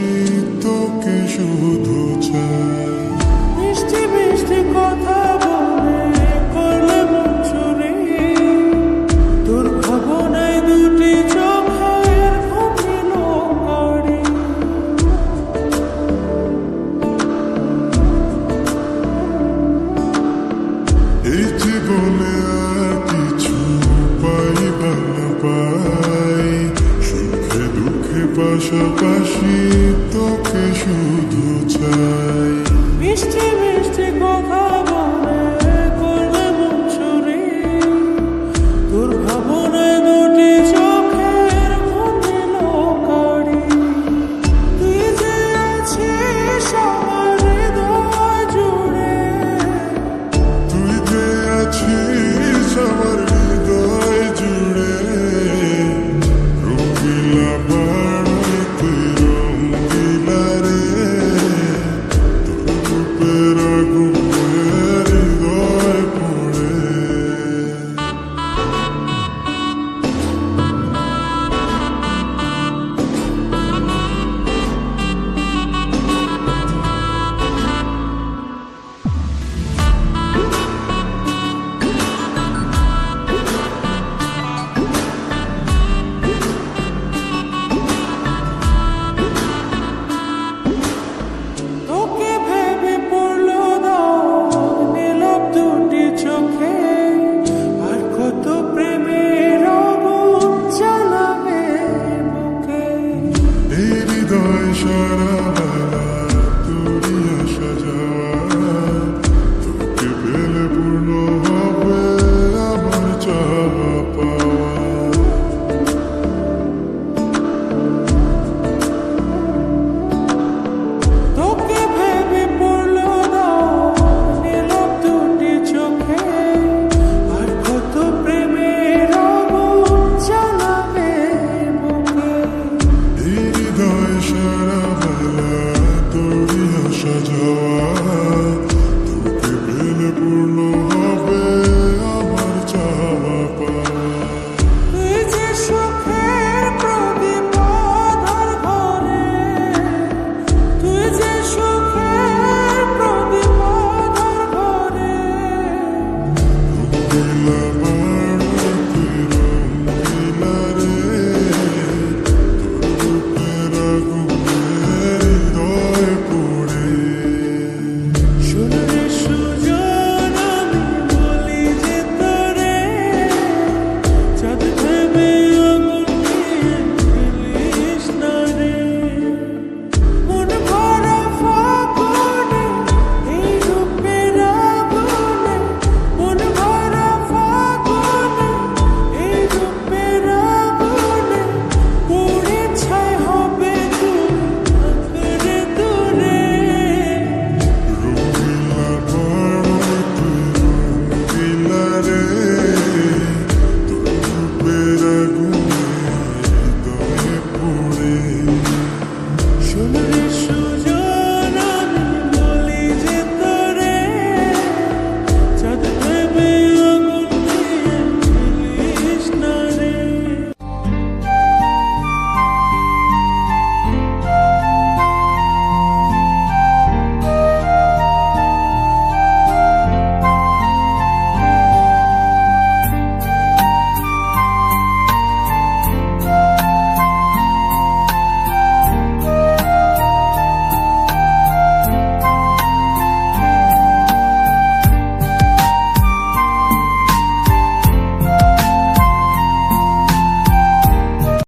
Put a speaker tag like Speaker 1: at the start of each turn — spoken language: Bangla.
Speaker 1: ভালোবাসি তোকে শুধু চাই।
Speaker 2: মিষ্টি মিষ্টি কথা বলে করলে মন চুরি, তোর ভাবনায় দুটি চোখের ঘুমিল কারি।
Speaker 1: এই জীবনে আর কিছু পাই বা না পাই, সুখে দুঃখে পাশাপাশি তোকে শুধু চাই।
Speaker 2: মিষ্টি মিষ্টি কথা বলে করলে মন চুরি, তোর ভাবনায় দুটি চোখের ঘুমিল কারি। তুই যে আছিস আমার হৃদয় জুড়ে,
Speaker 1: তুই যে আছিস আমার হৃদয় জুড়ে, রঙিলা বাড়ি তুই রঙিলা রে, তোর রূপের আগুনে হৃদয় পড়ে।
Speaker 2: তোকে ভেবে পড়লো দাগ নীলাভ দুটি চোখে, আর কত প্রেমের আগুন জ্বালাবে বুকে।
Speaker 1: এই হৃদয় সারা